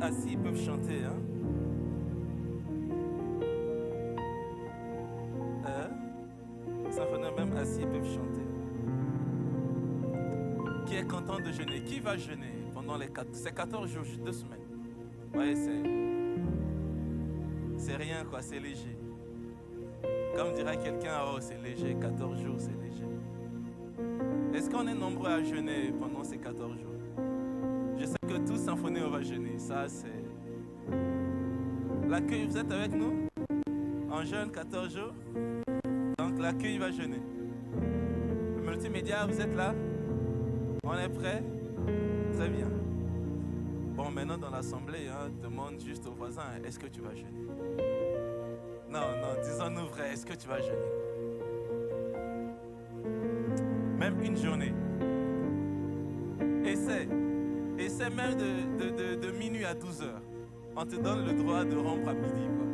Assis, ils peuvent chanter, hein? Symphonie, même assis, ils peuvent chanter. Qui est content de jeûner? Qui va jeûner pendant ces 14 jours, 2 semaines? Ouais, c'est rien, quoi, c'est léger. Comme dirait quelqu'un, oh, c'est léger, 14 jours, c'est léger. Est-ce qu'on est nombreux à jeûner pendant ces 14 jours? Je sais que tous Symphonie, on va jeûner. Ça, c'est... L'accueil, vous êtes avec nous? En jeûne, 14 jours? Donc, l'accueil va jeûner. Le multimédia, vous êtes là? On est prêt? Très bien. Bon, maintenant, dans l'assemblée, demande juste aux voisins, est-ce que tu vas jeûner? Non, disons-nous vrai, est-ce que tu vas jeûner? Même une journée. Essaie même de minuit à 12 heures. On te donne le droit de rompre à midi, quoi.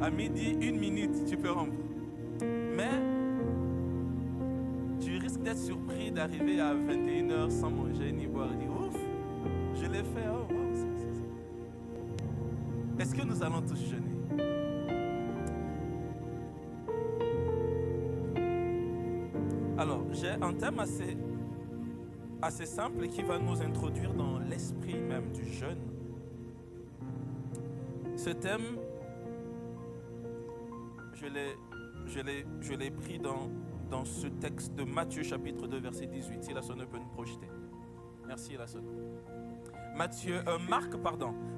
À midi, 1 minute, tu peux rompre. Mais tu risques d'être surpris d'arriver à 21 heures sans manger ni boire. Et dire, ouf, je l'ai fait. Oh, wow, Est-ce que nous allons tous jeûner? Alors, j'ai un thème assez simple qui va nous introduire dans l'esprit même du jeûne. Ce thème, je l'ai pris dans ce texte de Matthieu chapitre 2 verset 18. Si la sonne peut nous projeter. Merci la sonne.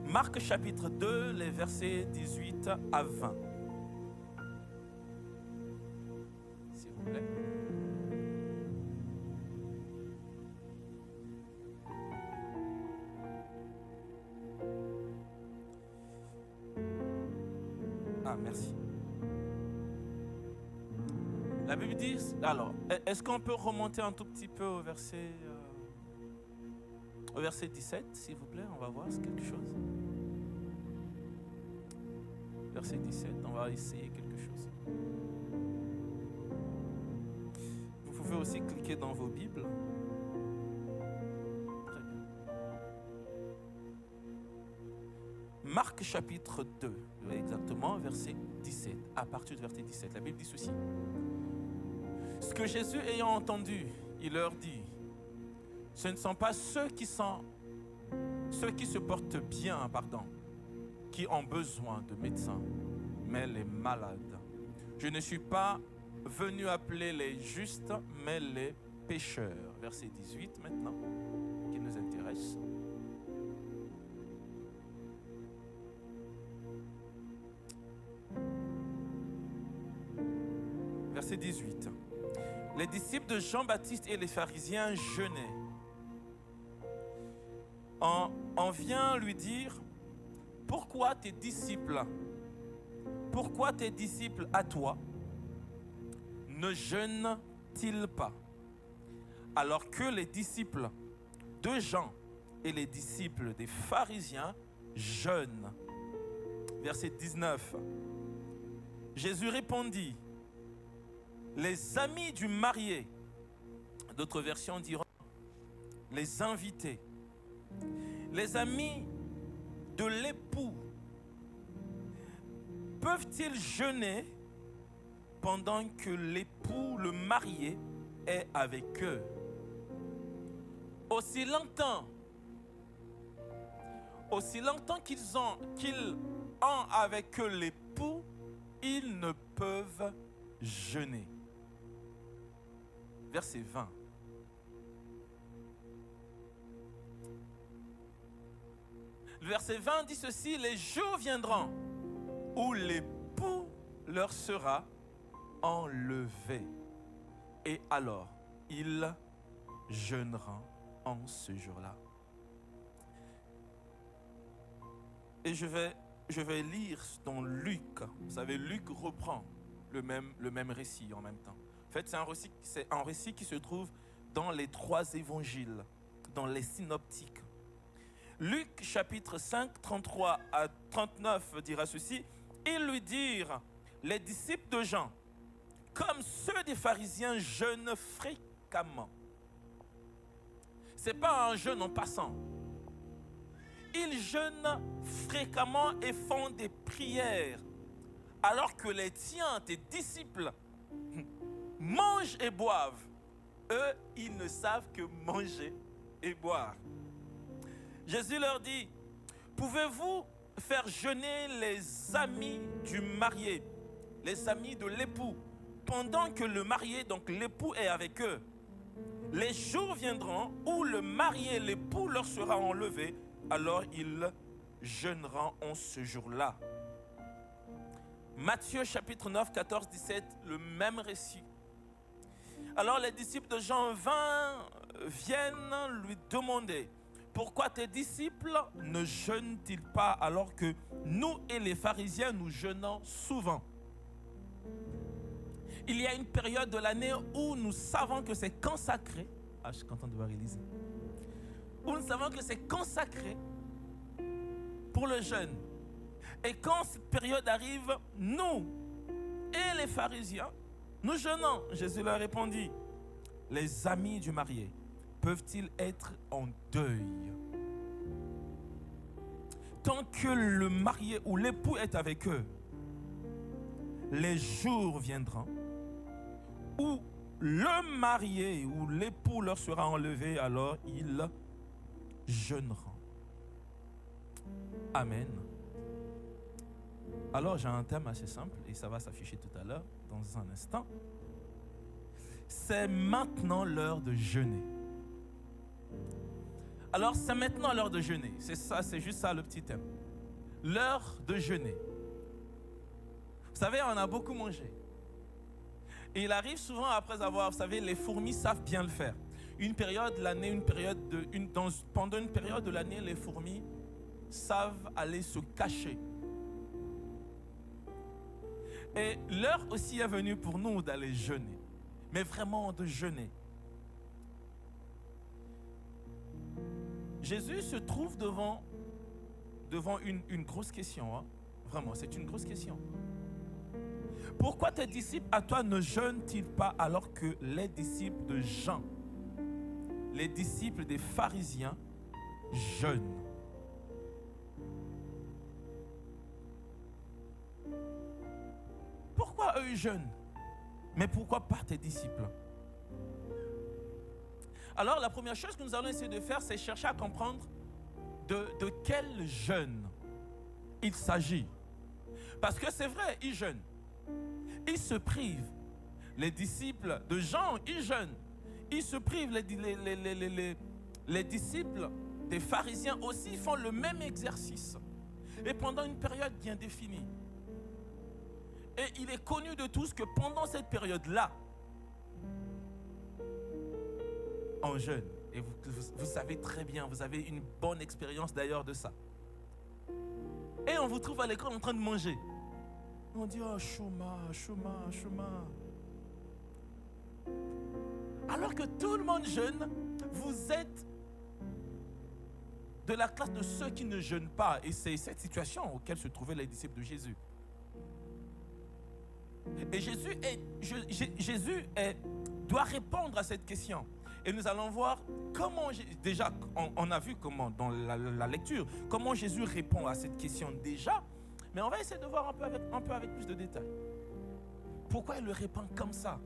Marc chapitre 2, les versets 18 à 20. S'il vous plaît. Ah, merci. La Bible dit, alors, est-ce qu'on peut remonter un tout petit peu au verset 17, s'il vous plaît? On va voir quelque chose. Verset 17, on va essayer quelque chose. Vous pouvez aussi cliquer dans vos Bibles. Très bien. Marc chapitre 2, exactement, verset 17. À partir du verset 17, la Bible dit ceci. Ce que Jésus ayant entendu, il leur dit, ce ne sont pas ceux qui se portent bien, qui ont besoin de médecins, mais les malades. Je ne suis pas venu appeler les justes, mais les pécheurs. Verset 18 maintenant, qui nous intéresse. Verset 18. Les disciples de Jean-Baptiste et les pharisiens jeûnaient. On vient lui dire, pourquoi tes disciples à toi ne jeûnent-ils pas, alors que les disciples de Jean et les disciples des pharisiens jeûnent? Verset 19. Jésus répondit, les amis du marié, d'autres versions diront les invités, les amis de l'époux, peuvent-ils jeûner pendant que l'époux, le marié, est avec eux? Aussi longtemps qu'ils ont avec eux l'époux, ils ne peuvent jeûner. Verset 20. Le verset 20 dit ceci, les jours viendront où l'époux leur sera enlevé. Et alors, ils jeûneront en ce jour-là. Et je vais lire dans Luc. Vous savez, Luc reprend le même récit en même temps. En fait, c'est un récit qui se trouve dans les 3 évangiles, dans les synoptiques. Luc chapitre 5, 33 à 39 dira ceci. Ils lui dirent, les disciples de Jean, comme ceux des pharisiens, jeûnent fréquemment. Ce n'est pas un jeûne en passant. Ils jeûnent fréquemment et font des prières, alors que les tiens, tes disciples, mangent et boivent. Eux, ils ne savent que manger et boire. Jésus leur dit, pouvez-vous faire jeûner les amis du marié, les amis de l'époux, pendant que le marié, donc l'époux, est avec eux? Les jours viendront où le marié et l'époux leur sera enlevé, alors ils jeûneront en ce jour-là. Matthieu chapitre 9, 14, 17, le même récit. Alors les disciples de Jean viennent lui demander, pourquoi tes disciples ne jeûnent-ils pas alors que nous et les pharisiens nous jeûnons souvent? Il y a une période de l'année où nous savons que c'est consacré. Ah, je suis content de voir Élise. Où nous savons que c'est consacré pour le jeûne. Et quand cette période arrive, nous et les pharisiens, nous jeûnons. Jésus leur répondit, les amis du marié peuvent-ils être en deuil tant que le marié ou l'époux est avec eux? Les jours viendront où le marié ou l'époux leur sera enlevé, alors ils jeûneront. Amen. Alors j'ai un thème assez simple et ça va s'afficher tout à l'heure, dans un instant. C'est maintenant l'heure de jeûner. Alors c'est maintenant l'heure de jeûner. C'est ça, c'est juste ça le petit thème. L'heure de jeûner. Vous savez, on a beaucoup mangé. Et il arrive souvent après avoir, vous savez, les fourmis savent bien le faire. Une période de l'année, pendant une période de l'année, les fourmis savent aller se cacher. Et l'heure aussi est venue pour nous d'aller jeûner. Mais vraiment de jeûner. Jésus se trouve devant une grosse question. Hein? Vraiment, c'est une grosse question. Pourquoi tes disciples à toi ne jeûnent-ils pas alors que les disciples de Jean, les disciples des pharisiens, jeûnent? Pourquoi eux jeûnent? Mais pourquoi pas tes disciples? Alors la première chose que nous allons essayer de faire, c'est chercher à comprendre de quel jeûne il s'agit. Parce que c'est vrai, ils jeûnent. Ils se privent. Les disciples de Jean, ils jeûnent. Ils se privent. Les disciples des pharisiens aussi font le même exercice. Et pendant une période bien définie. Et il est connu de tous que pendant cette période-là, on jeûne. Et vous savez très bien, vous avez une bonne expérience d'ailleurs de ça. Et on vous trouve à l'école en train de manger. On dit, oh, chouma. Alors que tout le monde jeûne, vous êtes de la classe de ceux qui ne jeûnent pas. Et c'est cette situation auquel se trouvaient les disciples de Jésus. Et Jésus doit répondre à cette question. Et nous allons voir comment, déjà, on a vu comment dans la lecture, comment Jésus répond à cette question déjà. Mais on va essayer de voir un peu avec plus de détails. Pourquoi il le répond comme ça?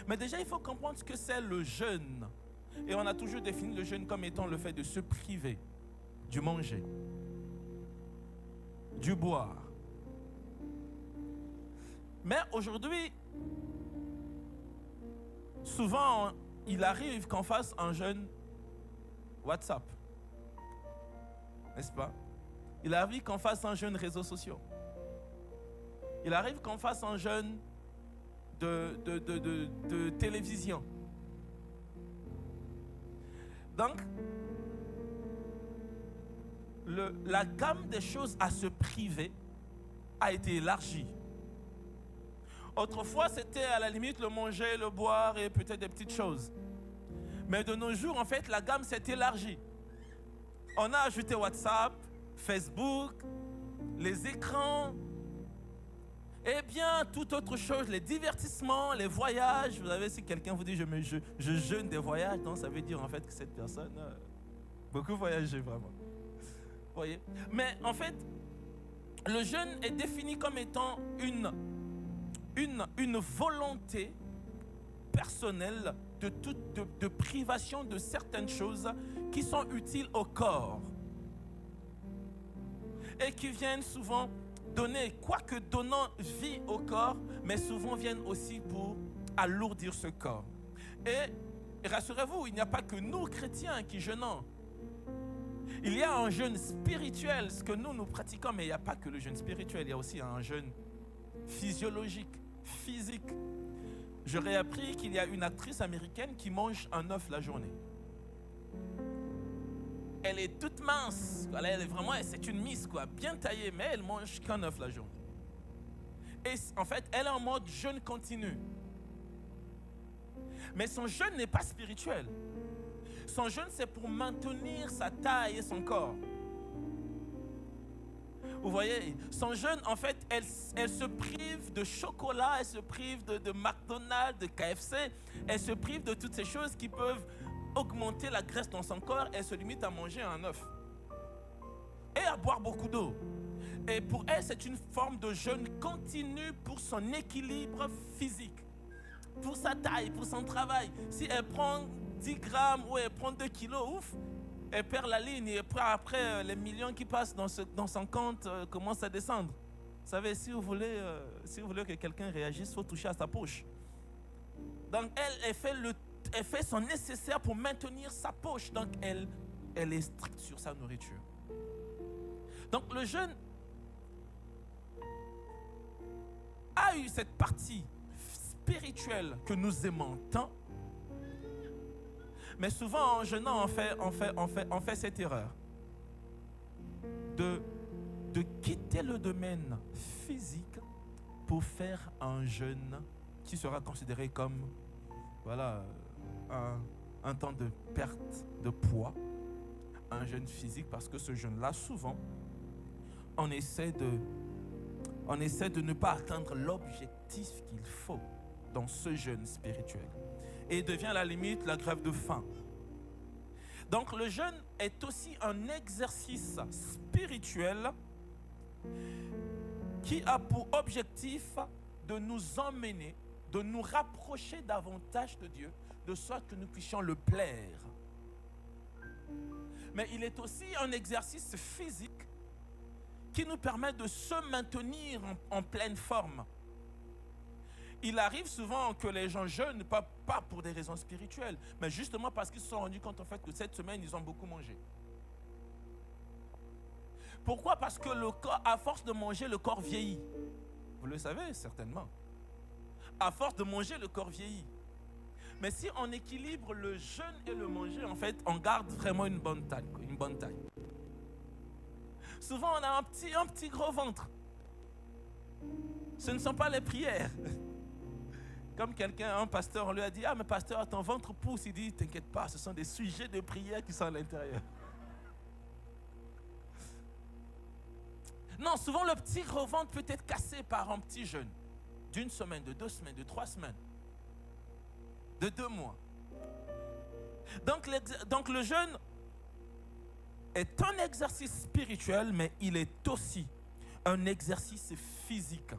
Mais déjà, il faut comprendre ce que c'est le jeûne. Et on a toujours défini le jeûne comme étant le fait de se priver du manger, du boire. Mais aujourd'hui, souvent, il arrive qu'on fasse un jeûne WhatsApp. N'est-ce pas? Il arrive qu'on fasse un jeûne réseaux sociaux. Il arrive qu'on fasse un jeûne de télévision. Donc, la gamme des choses à se priver a été élargie. Autrefois, c'était à la limite le manger, le boire et peut-être des petites choses. Mais de nos jours, en fait, la gamme s'est élargie. On a ajouté WhatsApp, Facebook, les écrans, et bien toute autre chose, les divertissements, les voyages. Vous savez, si quelqu'un vous dit je jeûne des voyages, donc ça veut dire en fait que cette personne Beaucoup voyagé, vraiment. Vous voyez? Mais en fait, le jeûne est défini comme étant une volonté personnelle de privation de certaines choses qui sont utiles au corps et qui viennent souvent donner, quoique donnant vie au corps, mais souvent viennent aussi pour alourdir ce corps. Et rassurez-vous, il n'y a pas que nous, chrétiens, qui jeûnons. Il y a un jeûne spirituel, ce que nous pratiquons, mais il n'y a pas que le jeûne spirituel, il y a aussi un jeûne physiologique, physique. J'aurais appris qu'il y a une actrice américaine qui mange un œuf la journée. Elle est toute mince, elle est vraiment, c'est une miss, quoi, bien taillée, mais elle mange qu'un œuf la journée. Et en fait, elle est en mode jeûne continu. Mais son jeûne n'est pas spirituel. Son jeûne, c'est pour maintenir sa taille et son corps. Vous voyez, son jeûne, en fait, elle se prive de chocolat, elle se prive de McDonald's, de KFC, elle se prive de toutes ces choses qui peuvent augmenter la graisse dans son corps. Elle se limite à manger un œuf et à boire beaucoup d'eau. Et pour elle, c'est une forme de jeûne continu pour son équilibre physique, pour sa taille, pour son travail. Si elle prend 10 grammes ou elle prend 2 kilos, ouf, elle perd la ligne et après les millions qui passent dans son compte commencent à descendre. Vous savez, si vous voulez que quelqu'un réagisse, il faut toucher à sa poche. Donc elle fait son nécessaire pour maintenir sa poche. Donc elle est stricte sur sa nourriture. Donc le jeûne a eu cette partie spirituelle que nous aimons tant. Mais souvent, en jeûnant, on fait cette erreur de quitter le domaine physique pour faire un jeûne qui sera considéré comme un temps de perte de poids, un jeûne physique, parce que ce jeûne-là, souvent, on essaie de ne pas atteindre l'objectif qu'il faut dans ce jeûne spirituel. Et devient à la limite la grève de faim. Donc le jeûne est aussi un exercice spirituel qui a pour objectif de nous emmener, de nous rapprocher davantage de Dieu, de sorte que nous puissions le plaire. Mais il est aussi un exercice physique qui nous permet de se maintenir en pleine forme. Il arrive souvent que les gens jeûnent, pas pour des raisons spirituelles, mais justement parce qu'ils se sont rendus compte en fait que cette semaine, ils ont beaucoup mangé. Pourquoi? Parce que le corps, à force de manger, le corps vieillit. Vous le savez certainement. À force de manger, le corps vieillit. Mais si on équilibre le jeûne et le manger, en fait, on garde vraiment une bonne taille. Souvent, on a un petit gros ventre. Ce ne sont pas les prières. Comme un pasteur, on lui a dit, ah mais pasteur, ton ventre pousse. Il dit, t'inquiète pas, ce sont des sujets de prière qui sont à l'intérieur. Non, souvent le petit gros ventre peut être cassé par un petit jeûne. D'1 semaine, de 2 semaines, de 3 semaines, de 2 mois. Donc le jeûne est un exercice spirituel, mais il est aussi un exercice physique.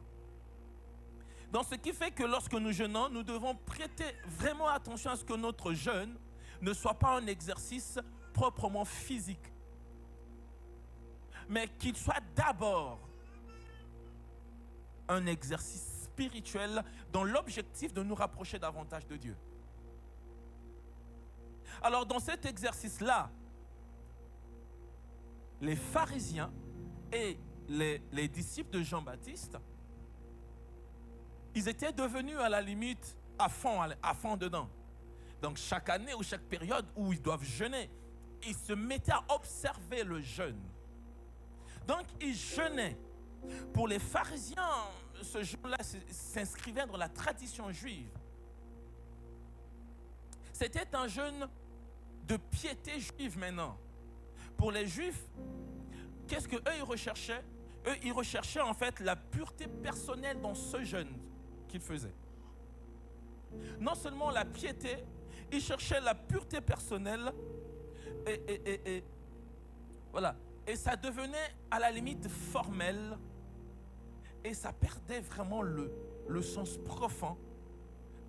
Donc ce qui fait que lorsque nous jeûnons, nous devons prêter vraiment attention à ce que notre jeûne ne soit pas un exercice proprement physique, mais qu'il soit d'abord un exercice spirituel dans l'objectif de nous rapprocher davantage de Dieu. Alors dans cet exercice-là, les pharisiens et les disciples de Jean-Baptiste, ils étaient devenus à la limite à fond dedans. Donc chaque année ou chaque période où ils doivent jeûner, ils se mettaient à observer le jeûne. Donc ils jeûnaient. Pour les pharisiens, ce jeûne-là s'inscrivait dans la tradition juive. C'était un jeûne de piété juive maintenant. Pour les juifs, qu'est-ce qu'eux ils recherchaient? Eux, ils recherchaient en fait la pureté personnelle dans ce jeûne qu'ils faisaient. Non seulement la piété, ils cherchaient la pureté personnelle et voilà. Et ça devenait à la limite formel et ça perdait vraiment le sens profond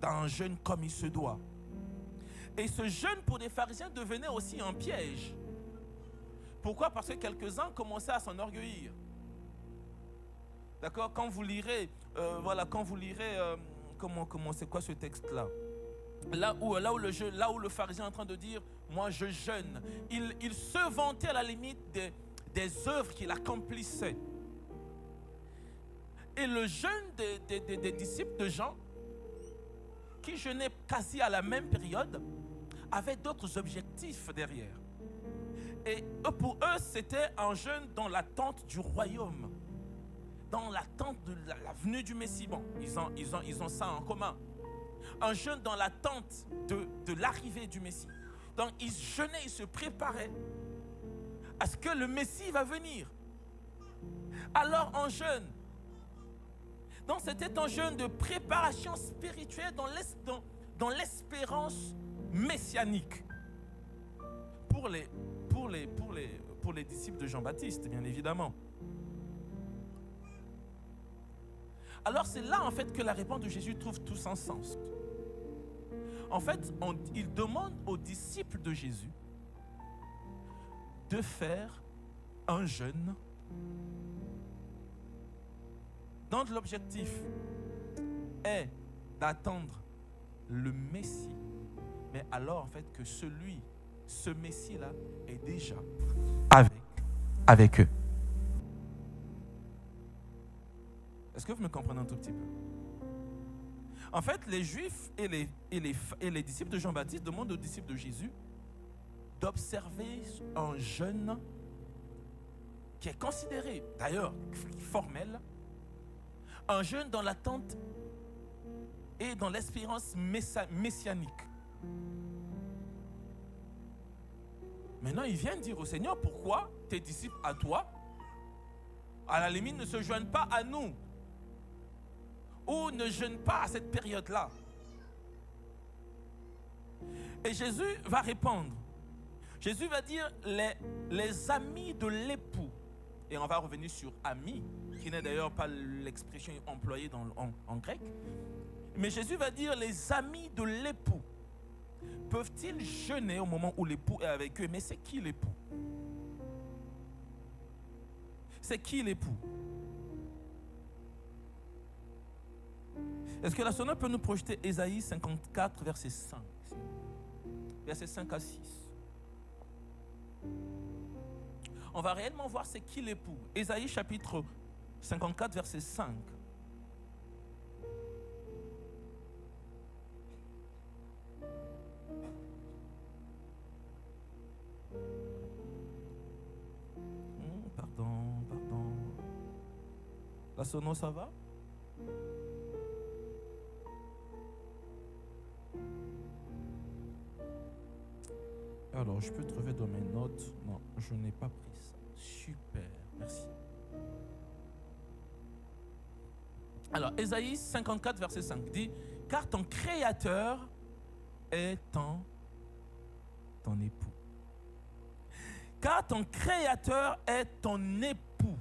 d'un jeûne comme il se doit. Et ce jeûne pour les pharisiens devenait aussi un piège. Pourquoi? Parce que quelques-uns commençaient à s'enorgueillir. D'accord? Quand vous lirez, comment c'est quoi ce texte-là? Là où le pharisien est en train de dire, moi je jeûne, il se vantait à la limite des œuvres qu'il accomplissait. Et le jeûne des disciples de Jean, qui jeûnaient quasi à la même période, avait d'autres objectifs derrière. Et pour eux, c'était un jeûne dans l'attente du royaume, dans l'attente de la venue du Messie. Bon, ils ont ça en commun. Un jeûne dans l'attente de l'arrivée du Messie. Donc ils jeûnaient, ils se préparaient à ce que le Messie va venir. Alors un jeûne. Donc c'était un jeûne de préparation spirituelle dans l'espérance messianique pour les disciples de Jean-Baptiste, bien évidemment. Alors c'est là en fait que la réponse de Jésus trouve tout son sens. En fait, il demande aux disciples de Jésus de faire un jeûne dont l'objectif est d'attendre le Messie. Mais alors en fait que ce Messie-là est déjà avec eux. Est-ce que vous me comprenez un tout petit peu? En fait, les Juifs et les disciples de Jean-Baptiste demandent aux disciples de Jésus d'observer un jeûne qui est considéré, d'ailleurs, formel, un jeûne dans l'attente et dans l'espérance messianique. Maintenant, ils viennent dire au Seigneur, pourquoi tes disciples à toi, à la limite, ne se joignent pas à nous? Ou ne jeûnent pas à cette période-là? Et Jésus va répondre. Jésus va dire les amis de l'époux. Et on va revenir sur amis, qui n'est d'ailleurs pas l'expression employée en grec. Mais Jésus va dire les amis de l'époux. Peuvent-ils jeûner au moment où l'époux est avec eux? Mais c'est qui l'époux? C'est qui l'époux? Est-ce que la sonneuse peut nous projeter Ésaïe 54, verset 5? Verset 5 à 6. On va réellement voir c'est qui l'époux. Ésaïe chapitre 54, verset 5. Pardon. La sono, ça va? Alors, je peux trouver dans mes notes. Non, je n'ai pas pris ça. Super, merci. Alors, Ésaïe 54, verset 5 dit, « Car ton Créateur est ton époux. » Car ton Créateur est ton époux.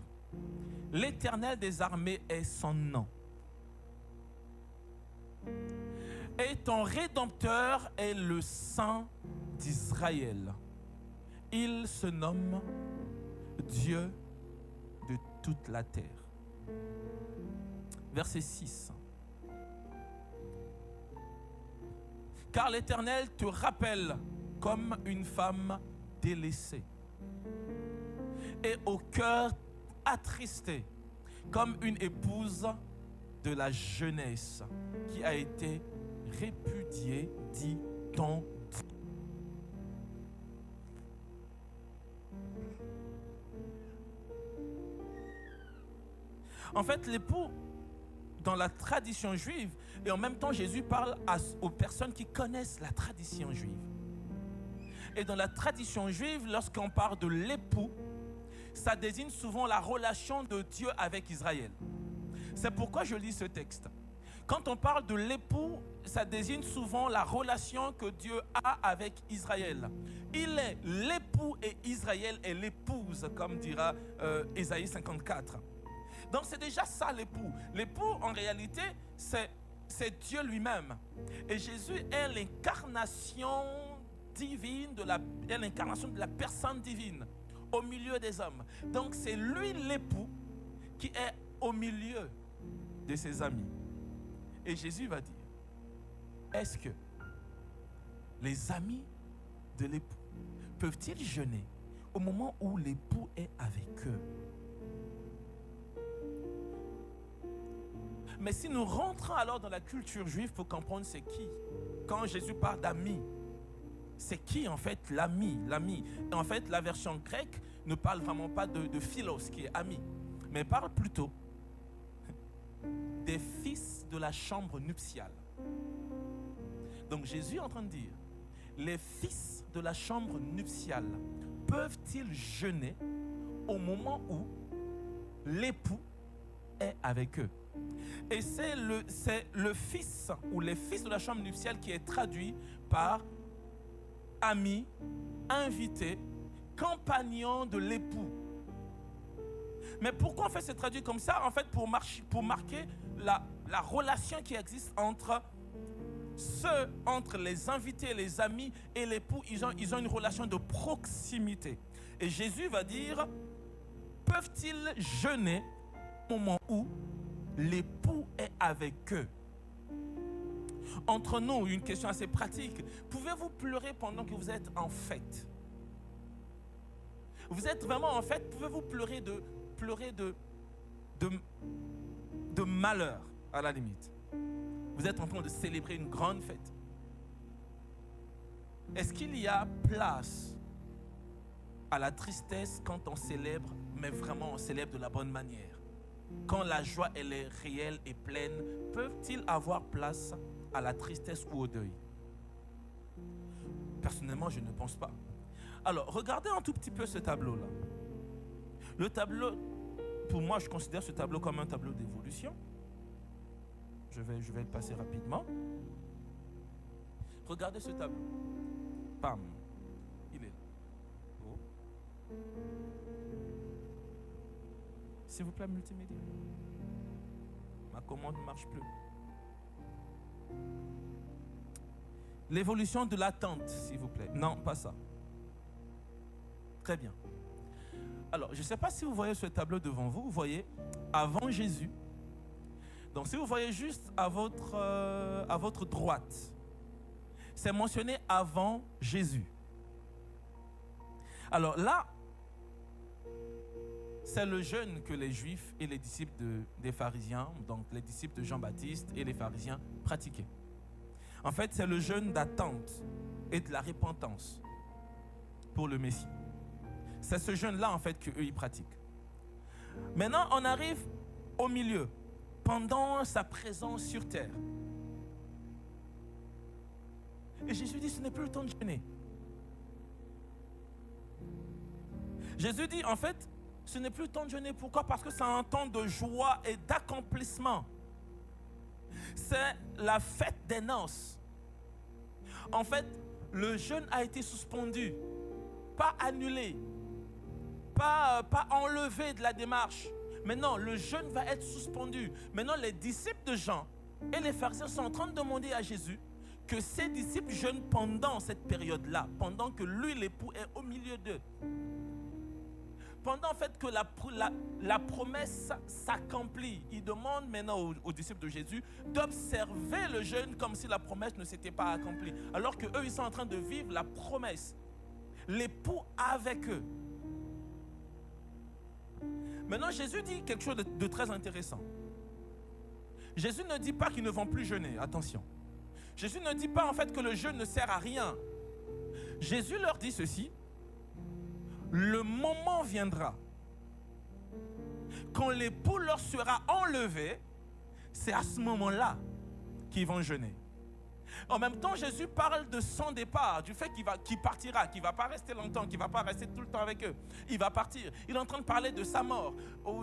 L'Éternel des armées est son nom. Et ton Rédempteur est le Saint d'Israël. Il se nomme Dieu de toute la terre. Verset 6. Car l'Éternel te rappelle comme une femme délaissée et au cœur attristé, comme une épouse de la jeunesse qui a été répudiée, dit ton Dieu. En fait, l'époux, dans la tradition juive, et en même temps Jésus parle aux personnes qui connaissent la tradition juive. Et dans la tradition juive, lorsqu'on parle de l'époux, ça désigne souvent la relation de Dieu avec Israël. C'est pourquoi je lis ce texte. Quand on parle de l'époux, ça désigne souvent la relation que Dieu a avec Israël. Il est l'époux et Israël est l'épouse, comme dira Ésaïe 54. Donc c'est déjà ça l'époux. L'époux, en réalité, c'est Dieu lui-même. Et Jésus est l'incarnation divine, est l'incarnation de la personne divine au milieu des hommes. Donc c'est lui l'époux qui est au milieu de ses amis. Et Jésus va dire, est-ce que les amis de l'époux peuvent-ils jeûner au moment où l'époux est avec eux? Mais si nous rentrons alors dans la culture juive pour comprendre c'est qui, quand Jésus parle d'amis, c'est qui en fait l'ami? En fait, la version grecque ne parle vraiment pas de philos, qui est ami, mais parle plutôt des fils de la chambre nuptiale. Donc Jésus est en train de dire, les fils de la chambre nuptiale peuvent-ils jeûner au moment où l'époux est avec eux? Et c'est le fils ou les fils de la chambre nuptiale qui est traduit par ami, invité, compagnon de l'époux. Mais pourquoi en fait c'est traduit comme ça? En fait pour marquer la relation qui existe entre les invités, les amis et l'époux. Ils ont une relation de proximité. Et Jésus va dire, peuvent-ils jeûner au moment où l'époux est avec eux? Entre nous, une question assez pratique. Pouvez-vous pleurer pendant que vous êtes en fête? Vous êtes vraiment en fête? Pouvez-vous pleurer de malheur, à la limite? Vous êtes en train de célébrer une grande fête. Est-ce qu'il y a place à la tristesse quand on célèbre, mais vraiment on célèbre de la bonne manière? Quand la joie elle est réelle et pleine, peuvent-ils avoir place à la tristesse ou au deuil? Personnellement, je ne pense pas. Alors, regardez un tout petit peu ce tableau-là. Le tableau, pour moi, je considère ce tableau comme un tableau d'évolution. Je vais le passer rapidement. Regardez ce tableau. Pam. Il est là. Oh. S'il vous plaît, multimédia. Ma commande ne marche plus. L'évolution de l'attente, s'il vous plaît. Non, pas ça. Très bien. Alors, je ne sais pas si vous voyez ce tableau devant vous. Vous voyez avant Jésus. Donc, si vous voyez juste à votre droite, c'est mentionné avant Jésus. Alors là, c'est le jeûne que les Juifs et les disciples des pharisiens, donc les disciples de Jean-Baptiste et les pharisiens, pratiquaient. En fait, c'est le jeûne d'attente et de la repentance pour le Messie. C'est ce jeûne-là, en fait, qu'eux, ils pratiquent. Maintenant, on arrive au milieu, pendant sa présence sur terre. Et Jésus dit, ce n'est plus le temps de jeûner. Jésus dit, en fait, ce n'est plus le temps de jeûner. Pourquoi? Parce que c'est un temps de joie et d'accomplissement. C'est la fête des noces. En fait, le jeûne a été suspendu, pas annulé, pas enlevé de la démarche. Maintenant, le jeûne va être suspendu. Maintenant, les disciples de Jean et les pharisiens sont en train de demander à Jésus que ses disciples jeûnent pendant cette période-là, pendant que lui, l'époux, est au milieu d'eux. Pendant en fait que la promesse s'accomplit, il demande maintenant aux disciples de Jésus d'observer le jeûne comme si la promesse ne s'était pas accomplie. Alors qu'eux, ils sont en train de vivre la promesse. L'époux avec eux. Maintenant, Jésus dit quelque chose de très intéressant. Jésus ne dit pas qu'ils ne vont plus jeûner, attention. Jésus ne dit pas en fait que le jeûne ne sert à rien. Jésus leur dit ceci. Le moment viendra quand l'époux leur sera enlevé, c'est à ce moment-là qu'ils vont jeûner. En même temps, Jésus parle de son départ, du fait qu'il partira, qu'il ne va pas rester longtemps, qu'il ne va pas rester tout le temps avec eux. Il va partir. Il est en train de parler de sa mort.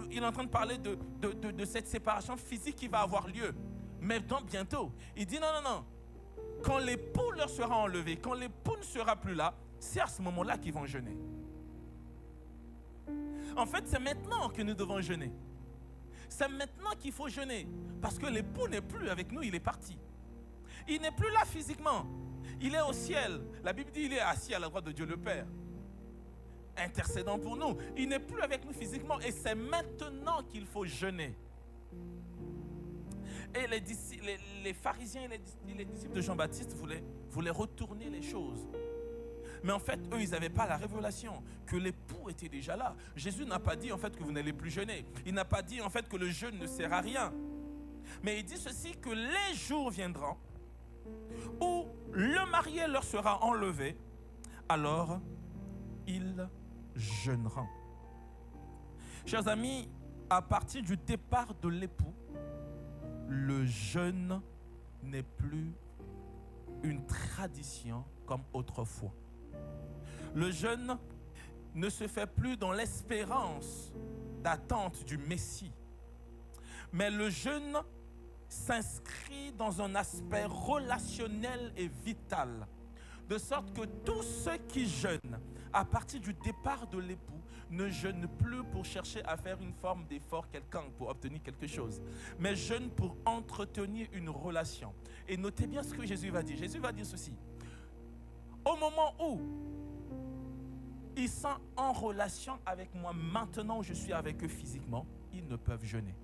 Il est en train de parler de cette séparation physique qui va avoir lieu. Mais donc bientôt, il dit non. Quand l'époux leur sera enlevé, quand l'époux ne sera plus là, c'est à ce moment-là qu'ils vont jeûner. En fait, c'est maintenant que nous devons jeûner. C'est maintenant qu'il faut jeûner. Parce que l'époux n'est plus avec nous, il est parti. Il n'est plus là physiquement. Il est au ciel. La Bible dit qu'il est assis à la droite de Dieu le Père, intercédant pour nous. Il n'est plus avec nous physiquement et c'est maintenant qu'il faut jeûner. Et les pharisiens et les disciples de Jean-Baptiste voulaient retourner les choses. Mais en fait, eux, ils n'avaient pas la révélation que l'époux était déjà là. Jésus n'a pas dit en fait que vous n'allez plus jeûner. Il n'a pas dit en fait que le jeûne ne sert à rien. Mais il dit ceci, que les jours viendront où le marié leur sera enlevé, alors ils jeûneront. Chers amis, à partir du départ de l'époux, le jeûne n'est plus une tradition comme autrefois. Le jeûne ne se fait plus dans l'espérance d'attente du Messie, mais le jeûne s'inscrit dans un aspect relationnel et vital, de sorte que tous ceux qui jeûnent à partir du départ de l'époux ne jeûnent plus pour chercher à faire une forme d'effort quelconque pour obtenir quelque chose, mais jeûnent pour entretenir une relation. Et notez bien ce que Jésus va dire. Jésus va dire ceci. Au moment où ils sont en relation avec moi, maintenant où je suis avec eux physiquement, ils ne peuvent jeûner.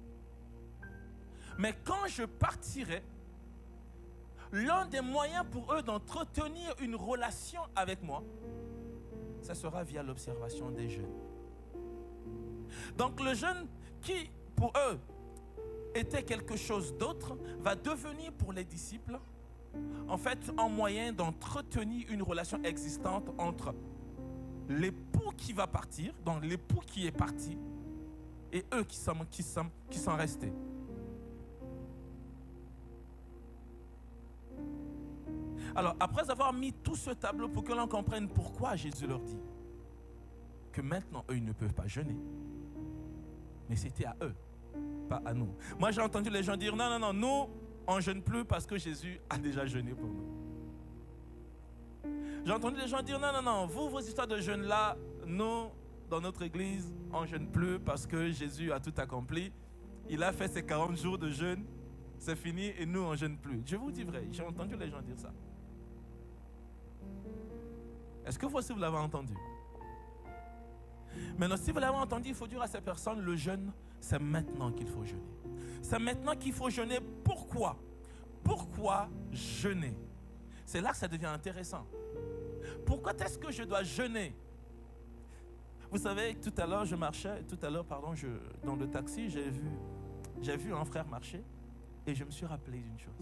Mais quand je partirai, l'un des moyens pour eux d'entretenir une relation avec moi, ça sera via l'observation des jeûnes. Donc le jeûne qui, pour eux, était quelque chose d'autre, va devenir pour les disciples, en fait, un moyen d'entretenir une relation existante entre l'époux qui va partir, donc l'époux qui est parti, et eux qui sont restés. Alors, après avoir mis tout ce tableau pour que l'on comprenne pourquoi Jésus leur dit que maintenant, eux, ils ne peuvent pas jeûner. Mais c'était à eux, pas à nous. Moi, j'ai entendu les gens dire, non, nous, on ne jeûne plus parce que Jésus a déjà jeûné pour nous. J'ai entendu les gens dire, non, vous, vos histoires de jeûne là, nous, dans notre église, on ne jeûne plus parce que Jésus a tout accompli. Il a fait ses 40 jours de jeûne, c'est fini et nous, on ne jeûne plus. Je vous dis vrai, j'ai entendu les gens dire ça. Est-ce que vous aussi, vous l'avez entendu? Maintenant, si vous l'avez entendu, il faut dire à ces personnes, le jeûne, c'est maintenant qu'il faut jeûner. C'est maintenant qu'il faut jeûner. Pourquoi? Pourquoi jeûner? C'est là que ça devient intéressant. Pourquoi est-ce que je dois jeûner? Vous savez, tout à l'heure, dans le taxi, j'ai vu un frère marcher et je me suis rappelé d'une chose.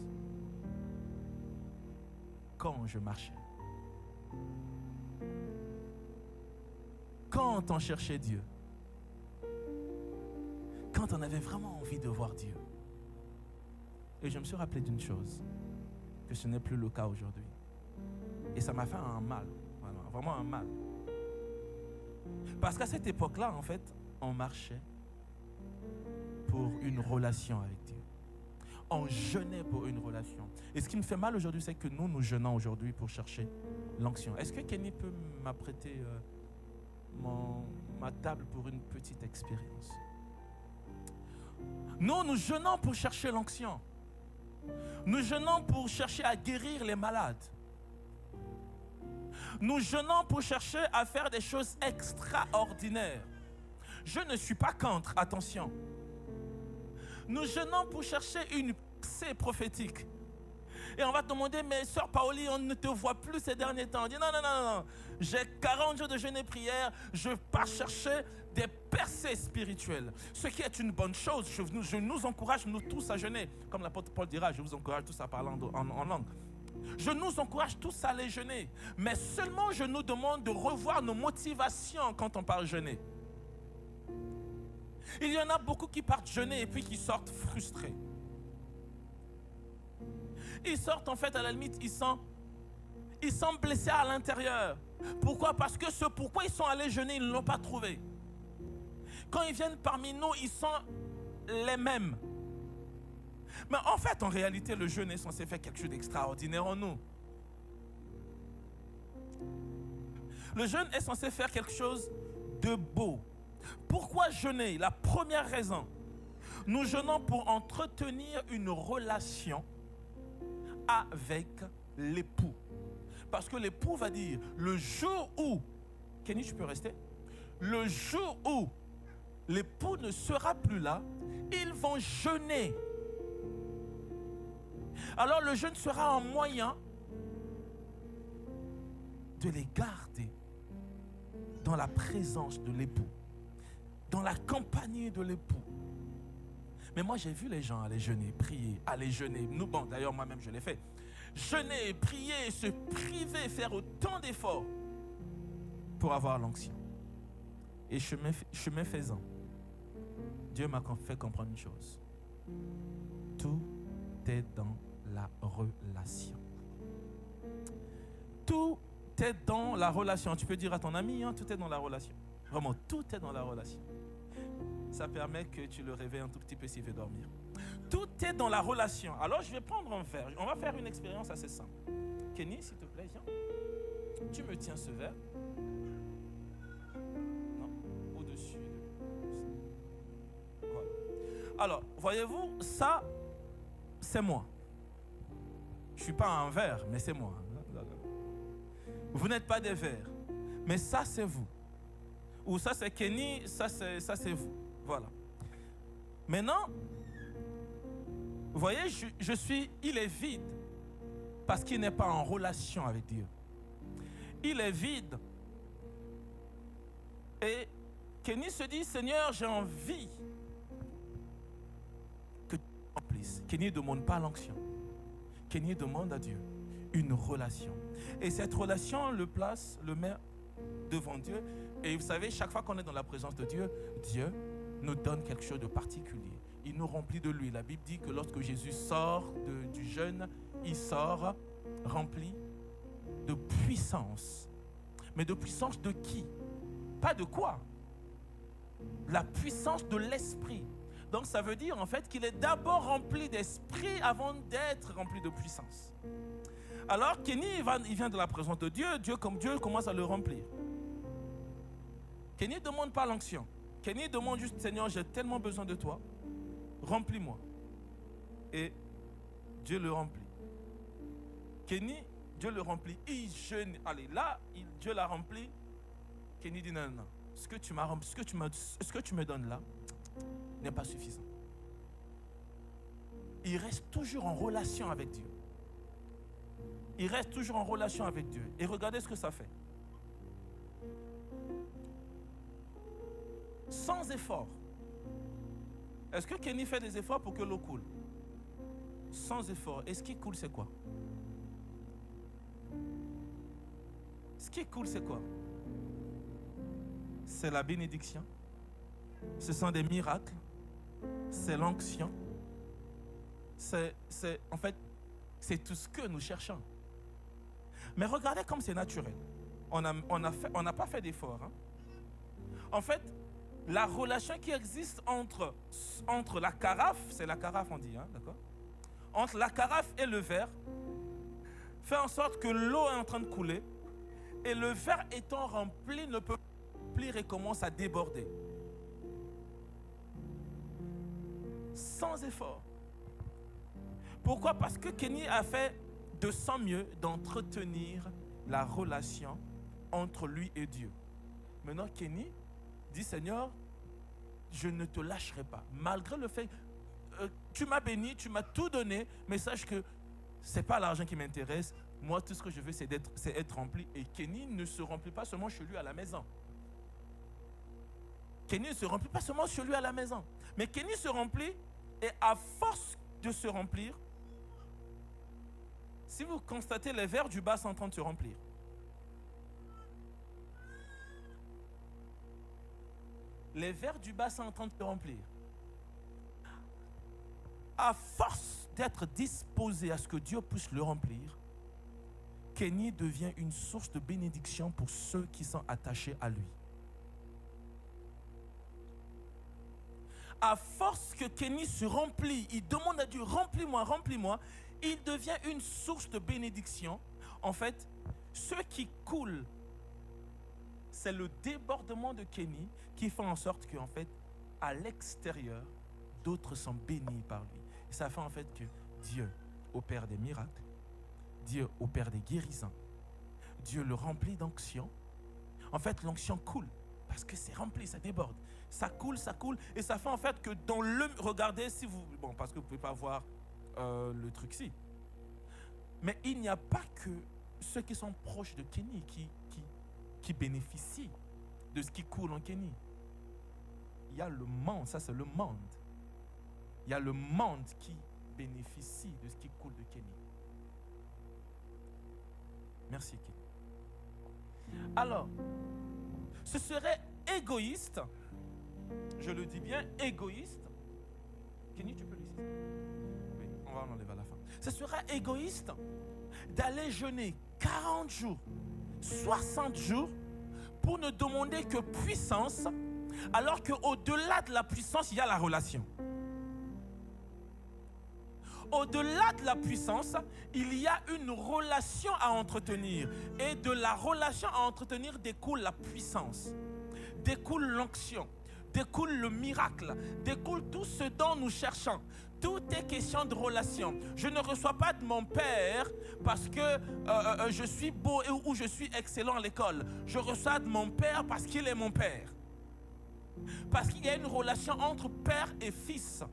Quand je marchais, quand on cherchait Dieu, quand on avait vraiment envie de voir Dieu. Et je me suis rappelé d'une chose, que ce n'est plus le cas aujourd'hui. Et ça m'a fait un mal, vraiment un mal. Parce qu'à cette époque-là, en fait, on marchait pour une relation avec Dieu. On jeûnait pour une relation. Et ce qui me fait mal aujourd'hui, c'est que nous jeûnons aujourd'hui pour chercher l'onction. Est-ce que Kenny peut m'apprêter ma table pour une petite expérience? Nous jeûnons pour chercher l'onction. Nous jeûnons pour chercher à guérir les malades. Nous jeûnons pour chercher à faire des choses extraordinaires. Je ne suis pas contre, attention. Nous jeûnons pour chercher une percée prophétique. Et on va te demander, mais sœur Paoli, on ne te voit plus ces derniers temps. On dit non. J'ai 40 jours de jeûne et prière. Je pars chercher des percées spirituelles. Ce qui est une bonne chose. Je nous encourage, nous tous, à jeûner. Comme l'apôtre Paul dira, je vous encourage tous à parler en langue. Je nous encourage tous à aller jeûner. Mais seulement je nous demande de revoir nos motivations quand on part jeûner. Il y en a beaucoup qui partent jeûner et puis qui sortent frustrés. Ils sortent en fait à la limite, ils sont blessés à l'intérieur. Pourquoi? Parce que ce pourquoi ils sont allés jeûner, ils ne l'ont pas trouvé. Quand ils viennent parmi nous, ils sont les mêmes. Mais en fait, en réalité, le jeûne est censé faire quelque chose d'extraordinaire en nous. Le jeûne est censé faire quelque chose de beau. Pourquoi jeûner? La première raison, nous jeûnons pour entretenir une relation avec l'époux. Parce que l'époux va dire, le jour où, Kenny, tu peux rester? Le jour où l'époux ne sera plus là, ils vont jeûner. Alors le jeûne sera un moyen de les garder dans la présence de l'époux, dans la compagnie de l'époux. Mais moi j'ai vu les gens aller jeûner, prier, aller jeûner. Nous, bon, d'ailleurs moi-même je l'ai fait. Jeûner, prier, se priver, faire autant d'efforts pour avoir l'onction. Et chemin faisant, Dieu m'a fait comprendre une chose. Tout est dans la relation. Tout est dans la relation. Tu peux dire à ton ami, hein, tout est dans la relation. Vraiment, tout est dans la relation. Ça permet que tu le réveilles un tout petit peu s'il veut dormir. Tout est dans la relation. Alors, je vais prendre un verre. On va faire une expérience assez simple. Kenny, s'il te plaît, viens. Tu me tiens ce verre. Non, au-dessus. Voilà. Alors, voyez-vous, ça, c'est moi. Je ne suis pas un verre, mais c'est moi. Vous n'êtes pas des verres, mais ça, c'est vous. Ou ça, c'est Kenny, ça, c'est vous. Voilà. Maintenant, vous voyez, il est vide parce qu'il n'est pas en relation avec Dieu. Il est vide. Et Kenny se dit, Seigneur, j'ai envie que tu remplisses. Kenny ne demande pas l'onction. Kenny demande à Dieu une relation. Et cette relation le met devant Dieu. Et vous savez, chaque fois qu'on est dans la présence de Dieu, Dieu nous donne quelque chose de particulier. Il nous remplit de lui. La Bible dit que lorsque Jésus sort du jeûne, il sort rempli de puissance. Mais de puissance de qui? Pas de quoi? La puissance de l'esprit. Donc ça veut dire en fait qu'il est d'abord rempli d'esprit avant d'être rempli de puissance. Alors Kenny, il vient de la présence de Dieu, Dieu commence à le remplir. Kenny ne demande pas l'onction. Kenny demande juste, Seigneur, j'ai tellement besoin de toi, remplis-moi. Et Dieu le remplit. Kenny, Dieu le remplit. Il jeûne. Allez, là, Dieu l'a rempli. Kenny dit, non. Ce que tu me donnes là n'est pas suffisant. Il reste toujours en relation avec Dieu. Il reste toujours en relation avec Dieu. Et regardez ce que ça fait. Sans effort. Est-ce que Kenny fait des efforts pour que l'eau coule? Sans effort. Et ce qui coule, c'est quoi? Ce qui coule, c'est quoi? C'est la bénédiction. Ce sont des miracles. C'est l'onction. En fait, c'est tout ce que nous cherchons. Mais regardez comme c'est naturel. On n'a pas fait d'effort. Hein? En fait, la relation qui existe entre la carafe, c'est la carafe on dit, hein, d'accord? Entre la carafe et le verre, fait en sorte que l'eau est en train de couler et le verre étant rempli ne peut pas remplir et commence à déborder. Sans effort. Pourquoi? Parce que Kenny a fait de son mieux d'entretenir la relation entre lui et Dieu. Maintenant, Kenny dit, Seigneur, je ne te lâcherai pas. Malgré le fait, tu m'as béni, tu m'as tout donné, mais sache que ce n'est pas l'argent qui m'intéresse. Moi, tout ce que je veux, c'est être rempli. Et Kenny ne se remplit pas seulement chez lui à la maison. Kenny ne se remplit pas seulement chez lui à la maison. Mais Kenny se remplit et à force de se remplir, si vous constatez, les verres du bas sont en train de se remplir. Les verres du bas sont en train de se remplir. À force d'être disposé à ce que Dieu puisse le remplir, Kenny devient une source de bénédiction pour ceux qui sont attachés à lui. À force que Kenny se remplit, il demande à Dieu, remplis-moi, remplis-moi, il devient une source de bénédiction. En fait, ceux qui coulent c'est le débordement de Kenny qui fait en sorte qu'en fait, à l'extérieur, d'autres sont bénis par lui. Et ça fait en fait que Dieu opère des miracles, Dieu opère des guérisons, Dieu le remplit d'onction. En fait, l'onction coule parce que c'est rempli, ça déborde. Ça coule, et ça fait en fait que dans le... Regardez si vous... Bon, parce que vous ne pouvez pas voir le truc ici. Mais il n'y a pas que ceux qui sont proches de Kenny qui bénéficient de ce qui coule en Kenny. Il y a le monde, ça c'est le monde. Il y a le monde qui bénéficie de ce qui coule de Kenny. Merci Kenny. Alors, ce serait égoïste, je le dis bien, égoïste. Kenny, tu peux le laisser? Oui, on va l'enlever à la fin. Ce serait égoïste d'aller jeûner 40 jours, 60 jours, pour ne demander que puissance, alors qu'au-delà de la puissance, il y a la relation. Au-delà de la puissance, il y a une relation à entretenir. Et de la relation à entretenir découle la puissance, découle l'onction, découle le miracle, découle tout ce dont nous cherchons. Tout est question de relation. Je ne reçois pas de mon père parce que je suis beau ou je suis excellent à l'école. Je reçois de mon père parce qu'il est mon père. Parce qu'il y a une relation entre père et fils.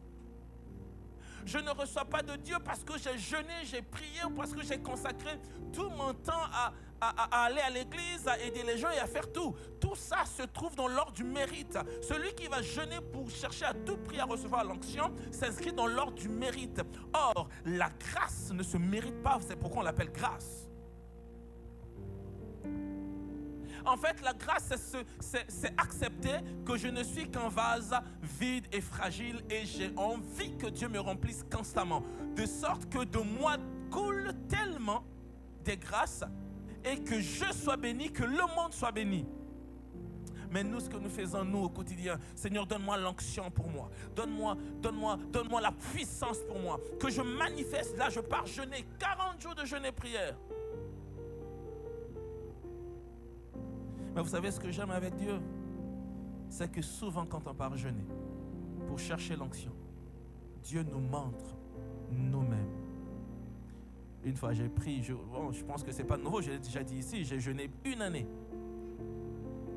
Je ne reçois pas de Dieu parce que j'ai jeûné, j'ai prié ou parce que j'ai consacré tout mon temps à aller à l'église, à aider les gens et à faire tout. Tout ça se trouve dans l'ordre du mérite. Celui qui va jeûner pour chercher à tout prix à recevoir l'onction s'inscrit dans l'ordre du mérite. Or, la grâce ne se mérite pas, c'est pourquoi on l'appelle grâce. En fait, la grâce, c'est accepter que je ne suis qu'un vase vide et fragile et j'ai envie que Dieu me remplisse constamment. De sorte que de moi coule tellement des grâces et que je sois béni, que le monde soit béni. Mais nous, ce que nous faisons, nous, au quotidien, Seigneur, donne-moi l'onction pour moi. Donne-moi la puissance pour moi. Que je manifeste, là, je pars jeûner, 40 jours de jeûne et prière. Mais vous savez ce que j'aime avec Dieu? C'est que souvent quand on part jeûner pour chercher l'onction, Dieu nous montre nous-mêmes. Une fois j'ai pris, je pense que ce n'est pas nouveau, j'ai déjà dit ici, j'ai jeûné 1 année.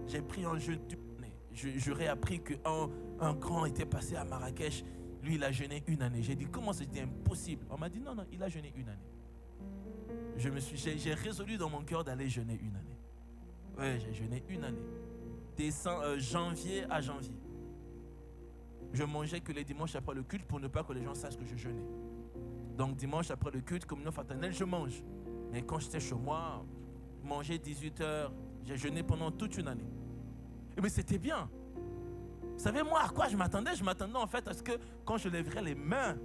J'ai pris un jeûne d'1 année. J'aurais appris qu'un grand était passé à Marrakech, lui il a jeûné 1 année. J'ai dit comment c'était impossible? On m'a dit non, il a jeûné 1 année. J'ai résolu dans mon cœur d'aller jeûner 1 année. Ouais, j'ai jeûné 1 année. Janvier à janvier. Je mangeais que les dimanches après le culte pour ne pas que les gens sachent que je jeûnais. Donc dimanche après le culte, communion fraternelle, je mange. Mais quand j'étais chez moi, manger 18 heures, j'ai jeûné pendant toute 1 année. Et mais c'était bien. Vous savez, moi, à quoi je m'attendais? Je m'attendais en fait à ce que quand je lèverais les mains,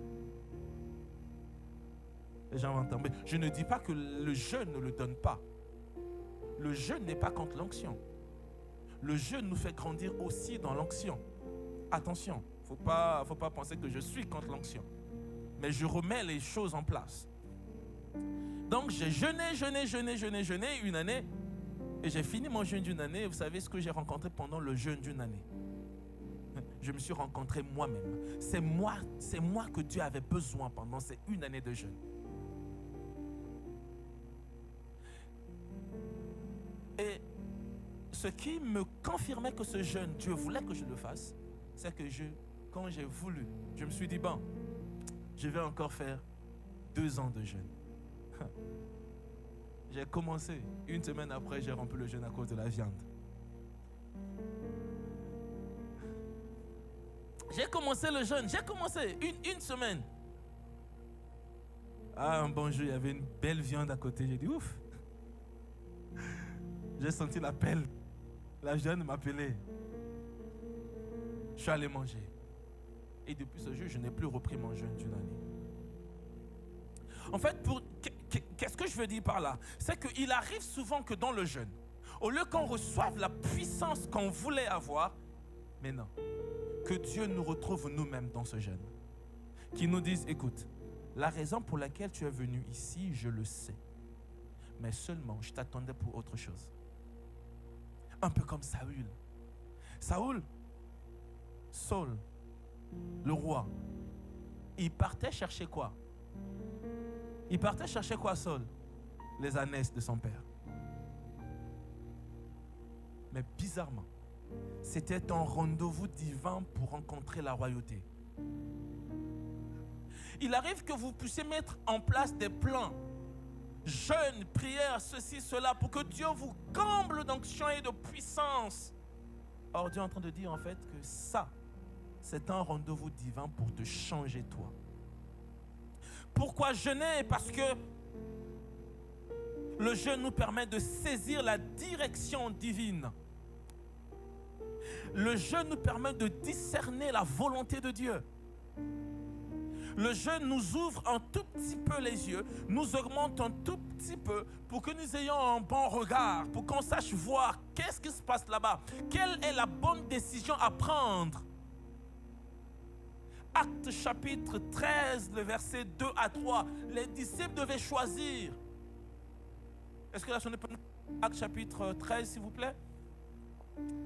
les gens vont tomber. Je ne dis pas que le jeûne ne le donne pas. Le jeûne n'est pas contre l'onction. Le jeûne nous fait grandir aussi dans l'onction. Attention, faut pas penser que je suis contre l'onction. Mais je remets les choses en place. Donc j'ai jeûné 1 année. Et j'ai fini mon jeûne d'1 année. Vous savez ce que j'ai rencontré pendant le jeûne d'1 année? Je me suis rencontré moi-même. C'est moi que Dieu avait besoin pendant ces 1 année de jeûne. Et ce qui me confirmait que ce jeûne, Dieu voulait que je le fasse, c'est que quand j'ai voulu, je me suis dit, bon, je vais encore faire 2 ans de jeûne. J'ai commencé. 1 semaine après, j'ai rompu le jeûne à cause de la viande. J'ai commencé le jeûne. J'ai commencé une semaine. Ah, un bon jour, il y avait une belle viande à côté. J'ai dit, ouf. J'ai senti l'appel. La viande m'appelait. Je suis allé manger. Et depuis ce jour, je n'ai plus repris mon jeûne d'1 année. En fait, qu'est-ce que je veux dire par là? C'est qu'il arrive souvent que dans le jeûne, au lieu qu'on reçoive la puissance qu'on voulait avoir, mais non, que Dieu nous retrouve nous-mêmes dans ce jeûne. Qu'il nous dise, écoute, la raison pour laquelle tu es venu ici, je le sais. Mais seulement, je t'attendais pour autre chose. Un peu comme Saül. Saul, le roi, il partait chercher quoi? Il partait chercher quoi, Saul? Les ânesses de son père. Mais bizarrement, c'était un rendez-vous divin pour rencontrer la royauté. Il arrive que vous puissiez mettre en place des plans, jeûne, prière, ceci, cela, pour que Dieu vous comble d'onction et de puissance. Or, Dieu est en train de dire en fait que ça, c'est un rendez-vous divin pour te changer toi. Pourquoi jeûner? Parce que le jeûne nous permet de saisir la direction divine. Le jeûne nous permet de discerner la volonté de Dieu. Le jeûne nous ouvre un tout petit peu les yeux, nous augmente un tout petit peu pour que nous ayons un bon regard, pour qu'on sache voir qu'est-ce qui se passe là-bas, quelle est la bonne décision à prendre. Actes chapitre 13, le verset 2 à 3, les disciples devaient choisir. Est-ce que la sonnerie peut nous... Actes chapitre 13, s'il vous plaît.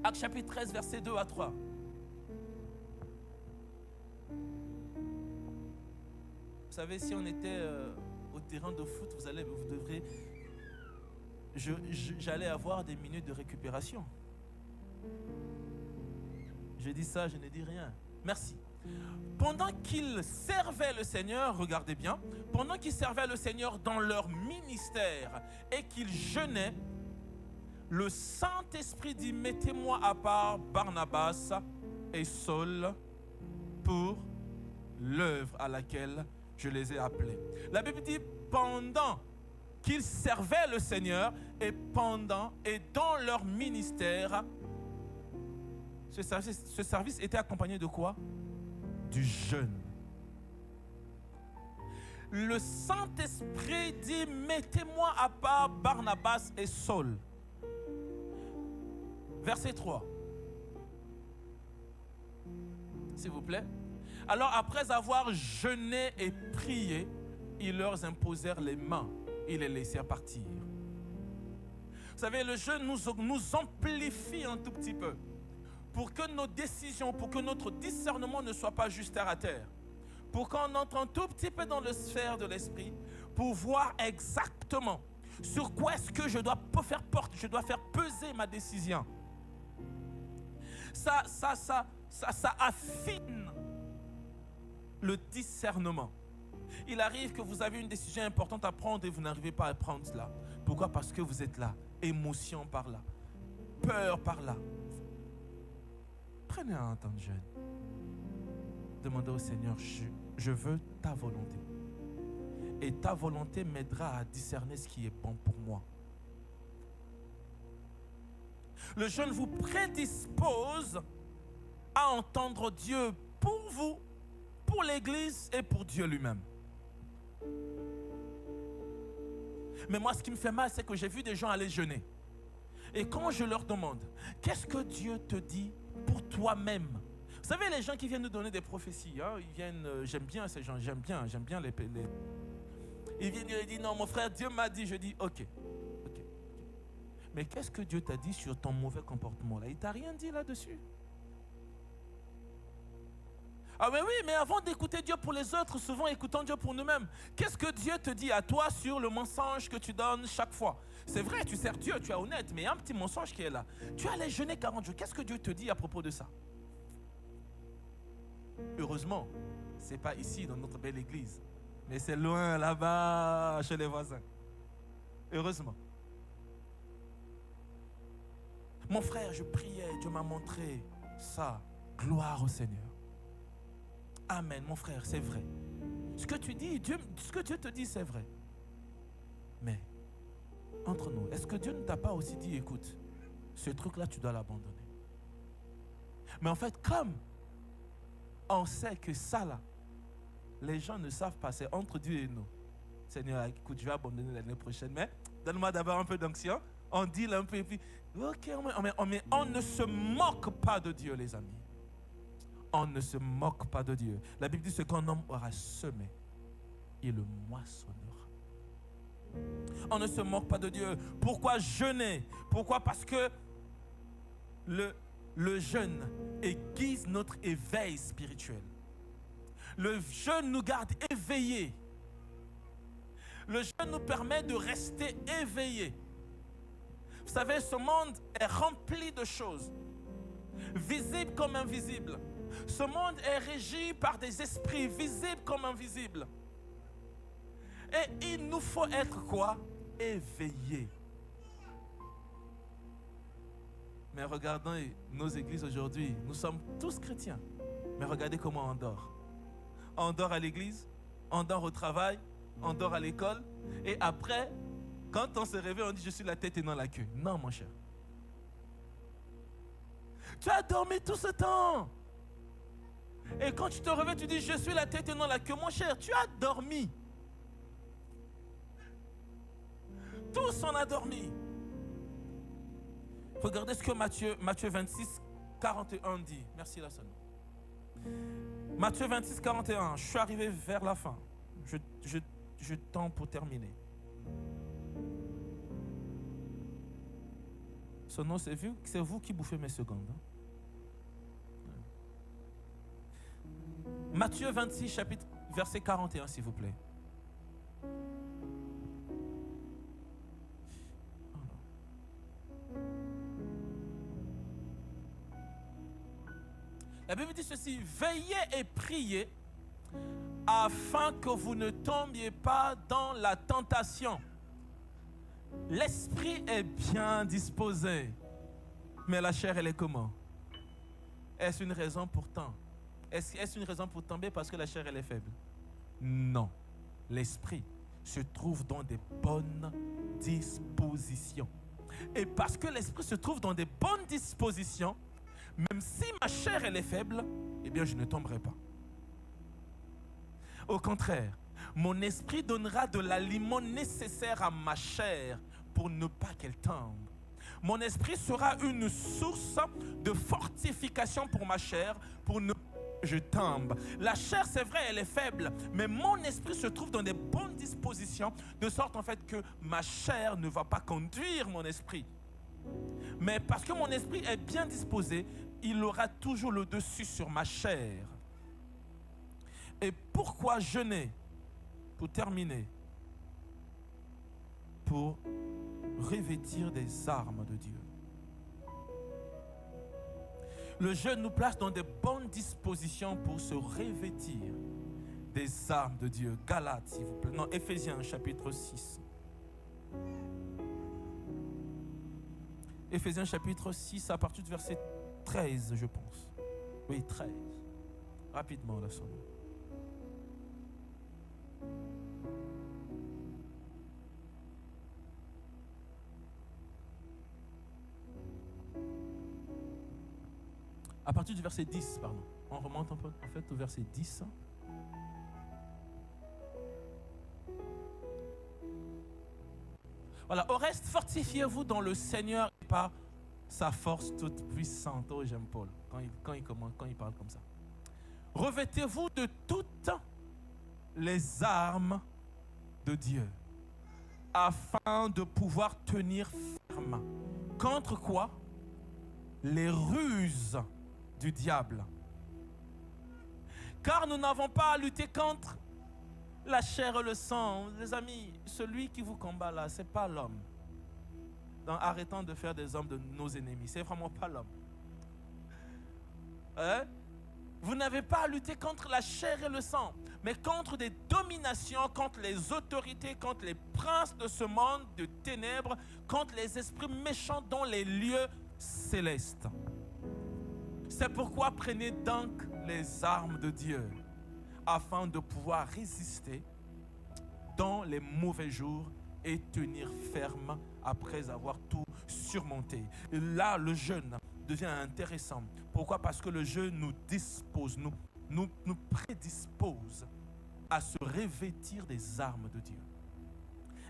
Actes chapitre 13, verset 2 à 3. Vous savez, si on était au terrain de foot, vous devrez... J'allais avoir des minutes de récupération. Je dis ça, je ne dis rien. Merci. Pendant qu'ils servaient le Seigneur, regardez bien, pendant qu'ils servaient le Seigneur dans leur ministère et qu'ils jeûnaient, le Saint-Esprit dit, mettez-moi à part Barnabas et Saul pour l'œuvre à laquelle je les ai appelés. La Bible dit, pendant qu'ils servaient le Seigneur et dans leur ministère, ce service était accompagné de quoi? Du jeûne. Le Saint-Esprit dit, mettez-moi à part Barnabas et Saul. Verset 3. S'il vous plaît. Alors après avoir jeûné et prié, ils leur imposèrent les mains et les laissèrent partir. Vous savez, le jeûne nous amplifie un tout petit peu pour que nos décisions, pour que notre discernement ne soit pas juste terre à terre. Pour qu'on entre un tout petit peu dans la sphère de l'esprit, pour voir exactement sur quoi est-ce que je dois faire peser ma décision. Ça affine le discernement. Il arrive que vous avez une décision importante à prendre et vous n'arrivez pas à prendre cela. Pourquoi? Parce que vous êtes là, émotion par là, peur par là. Prenez un temps de jeûne. Demandez au Seigneur, je veux ta volonté. Et ta volonté m'aidera à discerner ce qui est bon pour moi. Le jeûne vous prédispose à entendre Dieu pour vous, pour l'Église et pour Dieu lui-même. Mais moi, ce qui me fait mal, c'est que j'ai vu des gens aller jeûner. Et quand je leur demande, qu'est-ce que Dieu te dit pour toi-même? Vous savez, les gens qui viennent nous donner des prophéties, hein, ils viennent, j'aime bien ces gens, j'aime bien les... Ils viennent et disent, non, mon frère, Dieu m'a dit. Je dis, ok. Mais qu'est-ce que Dieu t'a dit sur ton mauvais comportement là? Il t'a rien dit là-dessus? Ah mais oui, mais avant d'écouter Dieu pour les autres, souvent écoutons Dieu pour nous-mêmes. Qu'est-ce que Dieu te dit à toi sur le mensonge que tu donnes chaque fois? C'est vrai, tu sers Dieu, tu es honnête, mais il y a un petit mensonge qui est là. Tu allais jeûner 40 jours. Qu'est-ce que Dieu te dit à propos de ça? Heureusement, ce n'est pas ici dans notre belle église, mais c'est loin là-bas chez les voisins. Heureusement. Mon frère, je priais, Dieu m'a montré ça. Gloire au Seigneur. Amen, mon frère, c'est vrai. Ce que tu dis, ce que Dieu te dit, c'est vrai. Mais, entre nous, est-ce que Dieu ne t'a pas aussi dit, écoute, ce truc-là, tu dois l'abandonner? Mais en fait, comme on sait que ça, là, les gens ne savent pas, c'est entre Dieu et nous. Seigneur, écoute, je vais abandonner l'année prochaine, mais donne-moi d'abord un peu d'onction. On dit là un peu, et puis, ok, mais on ne se moque pas de Dieu, les amis. On ne se moque pas de Dieu. La Bible dit, ce qu'un homme aura semé, il le moissonnera. On ne se moque pas de Dieu. Pourquoi jeûner? Pourquoi? Parce que le jeûne aiguise notre éveil spirituel. Le jeûne nous garde éveillés. Le jeûne nous permet de rester éveillés. Vous savez, ce monde est rempli de choses, visibles comme invisibles. Ce monde est régi par des esprits visibles comme invisibles. Et il nous faut être quoi? Éveillés. Mais regardez nos églises aujourd'hui, nous sommes tous chrétiens. Mais regardez comment on dort. On dort à l'église, on dort au travail, on dort à l'école. Et après, quand on se réveille, on dit je suis la tête et non la queue. Non, mon cher. Tu as dormi tout ce temps. Et quand tu te réveilles, tu dis je suis la tête et non la queue. Mon cher, tu as dormi. Tous on a dormi. Regardez ce que Matthieu 26, 41 dit. Merci la sonne. Matthieu 26, 41. Je suis arrivé vers la fin. Je tends pour terminer. Ce nom, c'est vous qui bouffez mes secondes. Hein? Matthieu 26, chapitre, verset 41, s'il vous plaît. La Bible dit ceci: veillez et priez afin que vous ne tombiez pas dans la tentation. L'esprit est bien disposé, mais la chair, elle est comment? Est-ce une raison pourtant? Est-ce une raison pour tomber parce que la chair, elle est faible? Non. L'esprit se trouve dans des bonnes dispositions. Et parce que l'esprit se trouve dans des bonnes dispositions, même si ma chair, elle est faible, eh bien, je ne tomberai pas. Au contraire, mon esprit donnera de l'aliment nécessaire à ma chair pour ne pas qu'elle tombe. Mon esprit sera une source de fortification pour ma chair pour ne pas que je tombe. La chair, c'est vrai, elle est faible, mais mon esprit se trouve dans des bonnes dispositions, de sorte en fait que ma chair ne va pas conduire mon esprit. Mais parce que mon esprit est bien disposé, il aura toujours le dessus sur ma chair. Et pourquoi jeûner? Pour terminer, pour revêtir des armes de Dieu. Le jeûne nous place dans de bonnes dispositions pour se revêtir des armes de Dieu. Galates, s'il vous plaît. Non, Éphésiens, chapitre 6. Éphésiens, chapitre 6, à partir du verset 13, je pense. Oui, 13. Rapidement, là, son nom. À partir du verset 10, pardon. On remonte un peu en fait au verset 10. Voilà, au reste, fortifiez-vous dans le Seigneur et par sa force toute puissante. Oh, j'aime Paul quand il parle comme ça. Revêtez-vous de toutes les armes de Dieu afin de pouvoir tenir ferme. Contre quoi? Les ruses du diable. Car nous n'avons pas à lutter contre la chair et le sang. Les amis, celui qui vous combat là, ce n'est pas l'homme. Donc arrêtons de faire des hommes de nos ennemis. Ce n'est vraiment pas l'homme. Vous n'avez pas à lutter contre la chair et le sang, mais contre des dominations, contre les autorités, contre les princes de ce monde de ténèbres, contre les esprits méchants dans les lieux célestes. C'est pourquoi prenez donc les armes de Dieu afin de pouvoir résister dans les mauvais jours et tenir ferme après avoir tout surmonté. Et là, le jeûne devient intéressant. Pourquoi? Parce que le jeûne nous dispose, nous prédispose à se revêtir des armes de Dieu.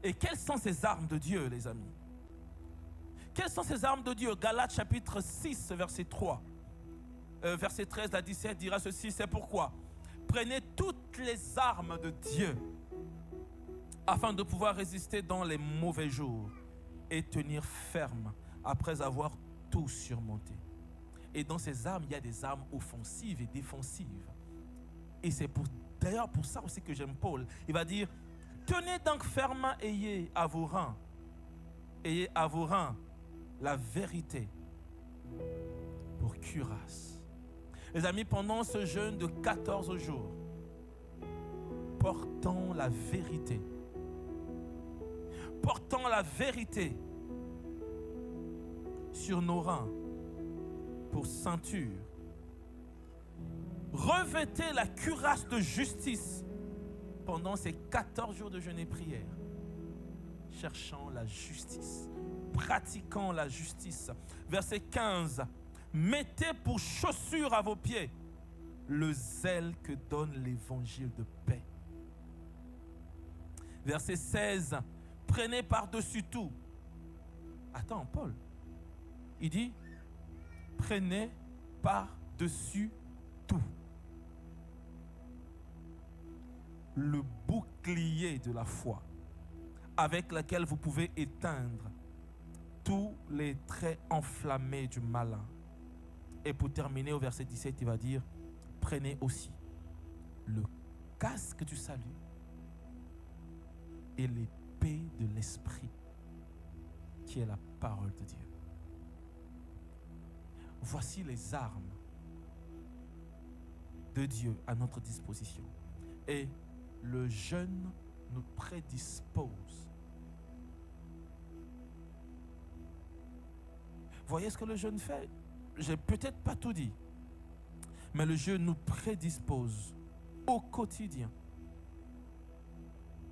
Et quelles sont ces armes de Dieu, les amis? Quelles sont ces armes de Dieu? Galates chapitre 6, verset 3. Verset 13 à 17 dira ceci: c'est pourquoi prenez toutes les armes de Dieu afin de pouvoir résister dans les mauvais jours et tenir ferme après avoir tout surmonté. Et dans ces armes, il y a des armes offensives et défensives. Et c'est d'ailleurs pour ça aussi que j'aime Paul. Il va dire, tenez donc ferme, ayez à vos reins la vérité pour cuirasse. Les amis, pendant ce jeûne de 14 jours, portons la vérité. Portons la vérité sur nos reins pour ceinture. Revêtez la cuirasse de justice pendant ces 14 jours de jeûne et prière. Cherchant la justice, pratiquant la justice. Verset 15. Mettez pour chaussure à vos pieds le zèle que donne l'évangile de paix. Verset 16. Prenez par-dessus tout. Attends, Paul. Il dit, prenez par-dessus tout le bouclier de la foi avec lequel vous pouvez éteindre tous les traits enflammés du malin. Et pour terminer au verset 17, il va dire, prenez aussi le casque du salut et l'épée de l'esprit qui est la parole de Dieu. Voici les armes de Dieu à notre disposition. Et le jeûne nous prédispose. Voyez ce que le jeûne fait? J'ai peut-être pas tout dit, mais le jeûne nous prédispose au quotidien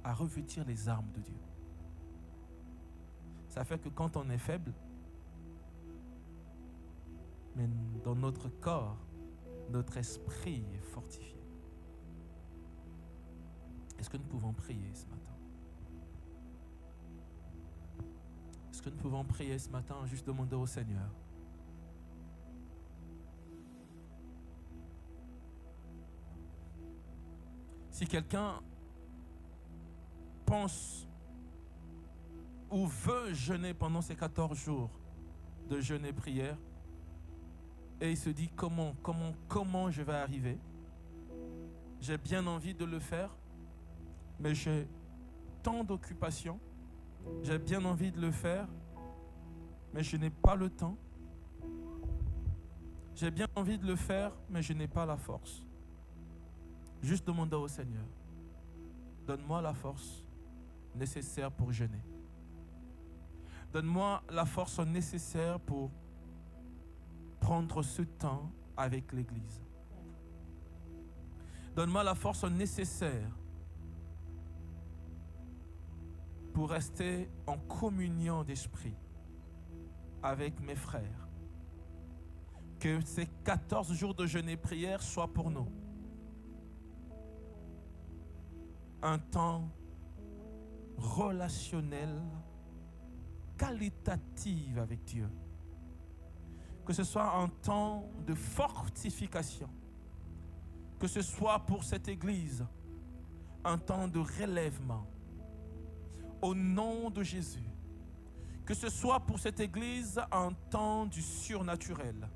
à revêtir les armes de Dieu. Ça fait que quand on est faible, mais dans notre corps, notre esprit est fortifié. Est-ce que nous pouvons prier ce matin? Est-ce que nous pouvons prier ce matin, juste demander au Seigneur? Si quelqu'un pense ou veut jeûner pendant ces 14 jours de jeûne et prière, et il se dit comment je vais arriver? J'ai bien envie de le faire, mais j'ai tant d'occupations. J'ai bien envie de le faire, mais je n'ai pas le temps. J'ai bien envie de le faire, mais je n'ai pas la force. Juste demander au Seigneur, donne-moi la force nécessaire pour jeûner. Donne-moi la force nécessaire pour prendre ce temps avec l'Église. Donne-moi la force nécessaire pour rester en communion d'esprit avec mes frères. Que ces 14 jours de jeûne et prière soient pour nous un temps relationnel, qualitatif avec Dieu. Que ce soit un temps de fortification. Que ce soit pour cette Église un temps de relèvement. Au nom de Jésus. Que ce soit pour cette Église un temps du surnaturel.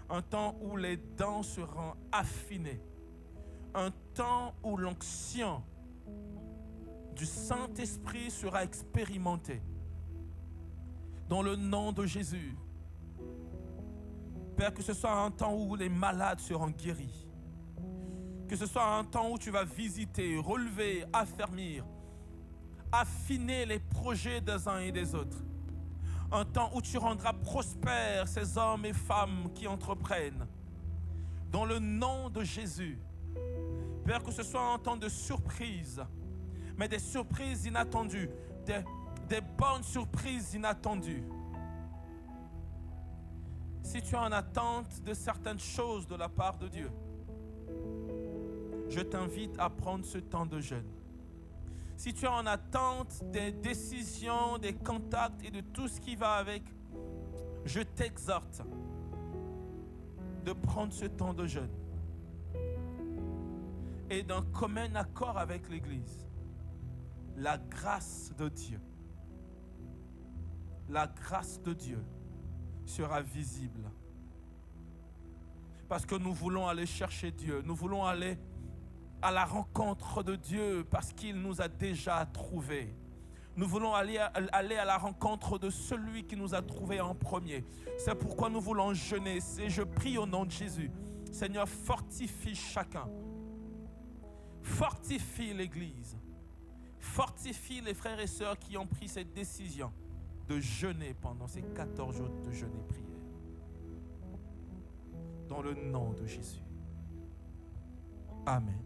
Un temps où les dents seront affinées. Un temps où l'onction du Saint-Esprit sera expérimentée. Dans le nom de Jésus. Père, que ce soit un temps où les malades seront guéris. Que ce soit un temps où tu vas visiter, relever, affermir, affiner les projets des uns et des autres. Un temps où tu rendras prospères ces hommes et femmes qui entreprennent. Dans le nom de Jésus. Père, que ce soit un temps de surprise, mais des surprises inattendues, des bonnes surprises inattendues. Si tu es en attente de certaines choses de la part de Dieu, je t'invite à prendre ce temps de jeûne. Si tu es en attente des décisions, des contacts et de tout ce qui va avec, je t'exhorte de prendre ce temps de jeûne. Et d'un commun accord avec l'Église, la grâce de Dieu sera visible parce que nous voulons aller chercher Dieu. Nous voulons aller à la rencontre de Dieu parce qu'il nous a déjà trouvés. Nous voulons aller à la rencontre de celui qui nous a trouvés en premier. C'est pourquoi nous voulons jeûner. Et je prie au nom de Jésus. Seigneur, fortifie chacun. Fortifie l'Église. Fortifie les frères et sœurs qui ont pris cette décision de jeûner pendant ces 14 jours de jeûne et prière. Dans le nom de Jésus. Amen.